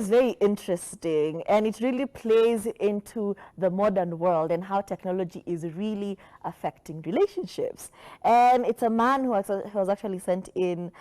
is very interesting, and it really plays into the modern world and how technology is really affecting relationships. And it's a man who has actually sent in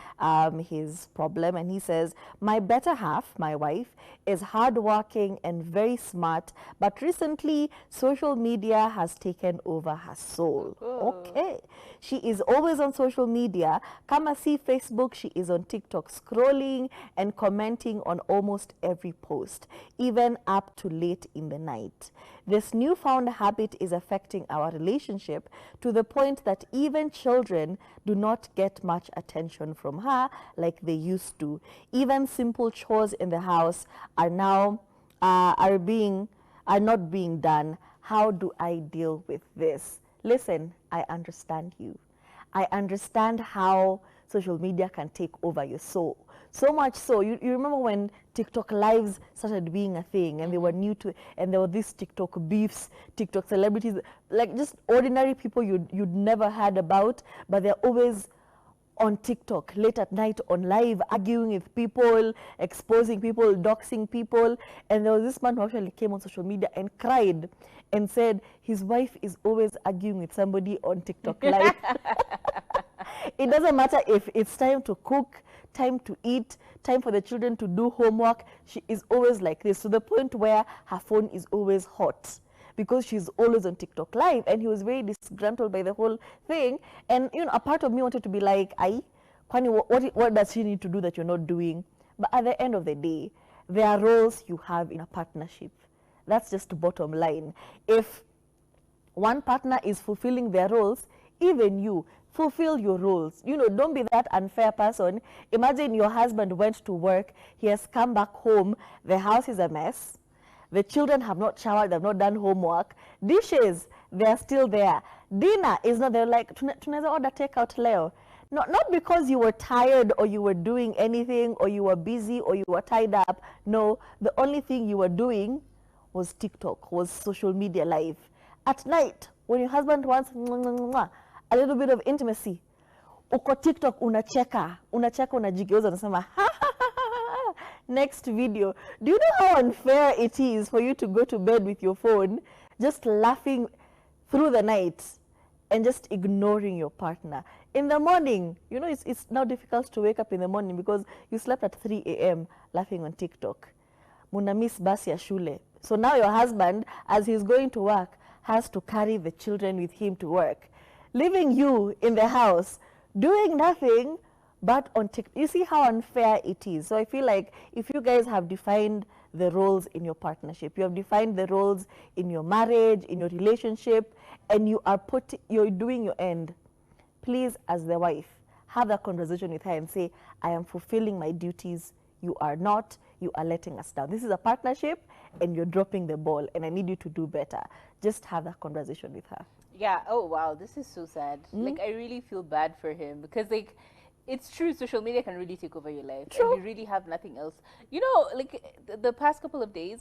his problem, and he says, my better half, my wife, is hardworking and very smart, but recently social media has taken over her soul. Okay. She is always on social media. Come and see Facebook, she is on TikTok scrolling and commenting on almost every post, even up to late in the night. This newfound habit is affecting our relationship to the point that even children do not get much attention from her like they used to. Even simple chores in the house are now are not being done. How do I deal with this? Listen, I understand you. I understand how social media can take over your soul. So much so, you remember when TikTok lives started being a thing and they were new to it, and there were these TikTok beefs, TikTok celebrities, like just ordinary people you'd never heard about, but they're always on TikTok late at night on live, arguing with people, exposing people, doxing people. And there was this man who actually came on social media and cried and said his wife is always arguing with somebody on TikTok live. It doesn't matter if it's time to cook, time to eat, time for the children to do homework. She is always like this, to the point where her phone is always hot because she's always on TikTok live. And he was very disgruntled by the whole thing. And you know, a part of me wanted to be like, what does she need to do that you're not doing? But at the end of the day, there are roles you have in a partnership. That's just the bottom line. If one partner is fulfilling their roles, even you fulfill your roles. You know, don't be that unfair person. Imagine your husband went to work, he has come back home, the house is a mess, the children have not showered, they've not done homework, dishes, they're still there, dinner is not there, like, tunaweza order takeout leo. Not because you were tired or you were doing anything or you were busy or you were tied up. No, the only thing you were doing was TikTok, was social media live. At night, when your husband wants a little bit of intimacy, uko TikTok unacheka, unajigeuza, unasema ha ha ha ha. Next video. Do you know how unfair it is for you to go to bed with your phone, just laughing through the night and just ignoring your partner? In the morning, you know, it's now difficult to wake up in the morning because you slept at 3 a.m. laughing on TikTok. Muna miss basi ya shule. So now your husband, as he's going to work, has to carry the children with him to work, leaving you in the house doing nothing but on TikTok. You see how unfair it is. So I feel like if you guys have defined the roles in your partnership, you have defined the roles in your marriage, in your relationship, and you're doing your end, please, as the wife, have that conversation with her and say, I am fulfilling my duties, you are not, you are letting us down. This is a partnership and you're dropping the ball and I need you to do better. Just have that conversation with her. Yeah. Oh, wow. This is so sad. Like, I really feel bad for him because, like, it's true, social media can really take over your life. True. And you really have nothing else. You know, like, the past couple of days,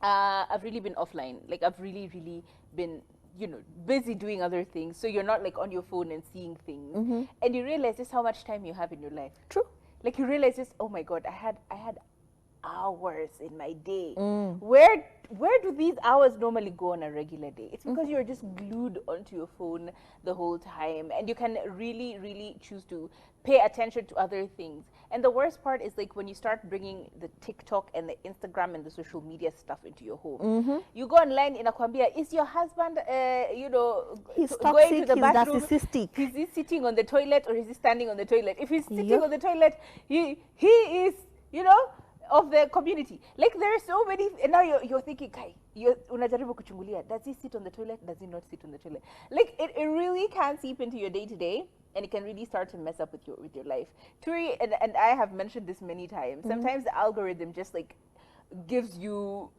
I've really been offline. Like, I've really, really been, you know, busy doing other things. So you're not, like, on your phone and seeing things. And you realize just how much time you have in your life. True. Like, you realize just, oh, my God, I had hours in my day. Where do these hours normally go on a regular day? It's because you're just glued onto your phone the whole time, and you can really, really choose to pay attention to other things. And the worst part is, like, when you start bringing the TikTok and the Instagram and the social media stuff into your home. You go online in Akwambia, is your husband, you know, going to the bathroom? Is he sitting on the toilet or is he standing on the toilet? If he's sitting on the toilet, he is, you know, of the community. Like, there are so many, and now you're thinking, Kai, unajaribu kuchungulia, does he sit on the toilet? Does he not sit on the toilet? Like, it really can seep into your day-to-day, and it can really start to mess up with your life. Turi, and I have mentioned this many times, sometimes the algorithm just, like, gives you,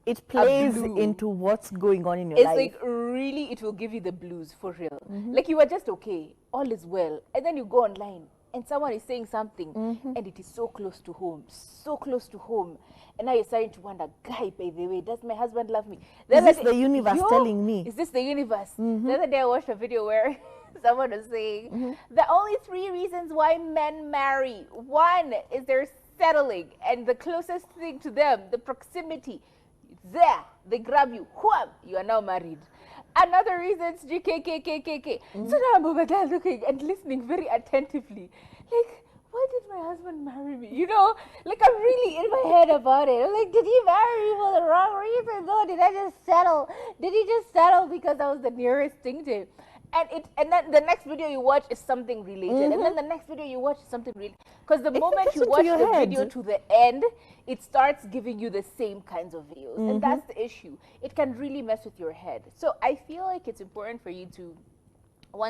it plays into what's going on in your life. It's like, really, it will give you the blues, for real. Like, you are just okay, all is well, and then you go online, and someone is saying something, and it is so close to home, and now you're starting to wonder, guy, by the way, does my husband love me? Is this the universe telling me? Is this the universe? The other day I watched a video where someone was saying, the only 3 reasons why men marry. 1 is they're settling, and the closest thing to them, the proximity, it's there. They grab you. Wham! You are now married. Another reason is GKKKKK. So now I'm over there looking and listening very attentively. Like, why did my husband marry me? You know, like I'm really in my head about it. I'm like, did he marry me for the wrong reason? No, did I just settle? Did he just settle because I was the nearest thing to him? And then the next video you watch is something related, and then the next video you watch is something related. Because the moment you watch the video to the end, it starts giving you the same kinds of videos, and that's the issue. It can really mess with your head. So I feel like it's important for you to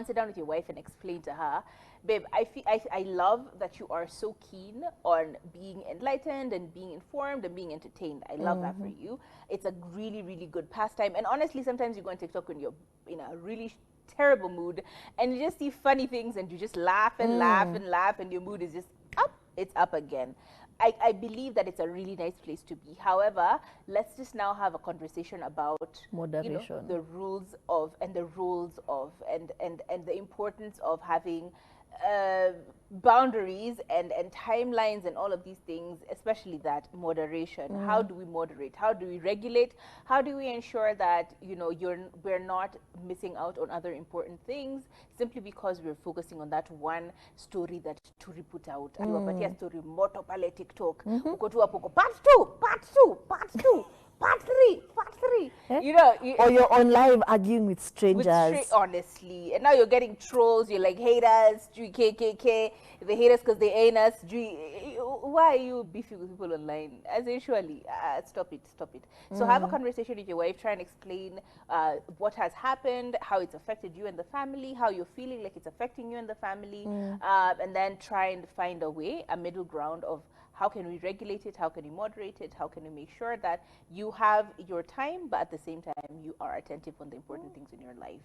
sit down with your wife and explain to her, babe, I love that you are so keen on being enlightened and being informed and being entertained. I love that for you. It's a really, really good pastime. And honestly, sometimes you go on TikTok when you're in a really terrible mood and you just see funny things and you just laugh and laugh and laugh and your mood is just up. It's up again. I believe that it's a really nice place to be. However, let's just now have a conversation about moderation, the rules of and the roles of and the importance of having boundaries and timelines and all of these things, especially that moderation. How do we moderate? How do we regulate? How do we ensure that we're not missing out on other important things simply because we're focusing on that one story that Turi put out? Aliwapatia story moto pale TikTok. Uko tu hapo part 2, part 2, part 2. Part 3, part 3. Eh? Or you're on live arguing with strangers. Honestly. And now you're getting trolls. You're like, haters, KKK. They hate us because they ain't us. Why are you beefing with people online? As usually, stop it. So have a conversation with your wife. Try and explain what has happened, how it's affected you and the family, how you're feeling like it's affecting you and the family. And then try and find a way, a middle ground of how can we regulate it? How can we moderate it? How can we make sure that you have your time, but at the same time, you are attentive on the important things in your life?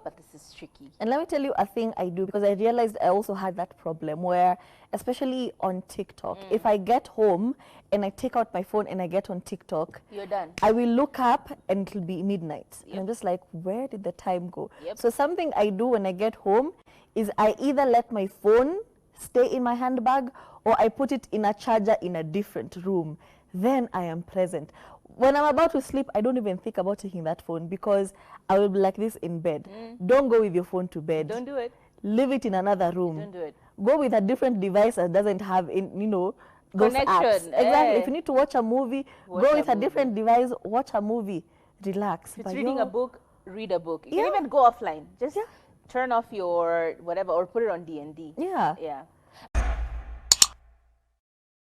But this is tricky. And let me tell you a thing I do, because I realized I also had that problem where, especially on TikTok, if I get home and I take out my phone and I get on TikTok, you're done. I will look up and it'll be midnight. And I'm just like, where did the time go? So something I do when I get home is I either let my phone stay in my handbag or I put it in a charger in a different room. Then I am present. When I'm about to sleep, I don't even think about taking that phone because I will be like this in bed. Don't go with your phone to bed. Don't do it. Leave it in another room. Don't do it. Go with a different device that doesn't have, those connection. Apps. Exactly. If you need to watch a movie, go with a different device, watch a movie, relax. If it's reading a book, read a book. You can even go offline. Just turn off your whatever or put it on D&D. Yeah. Yeah.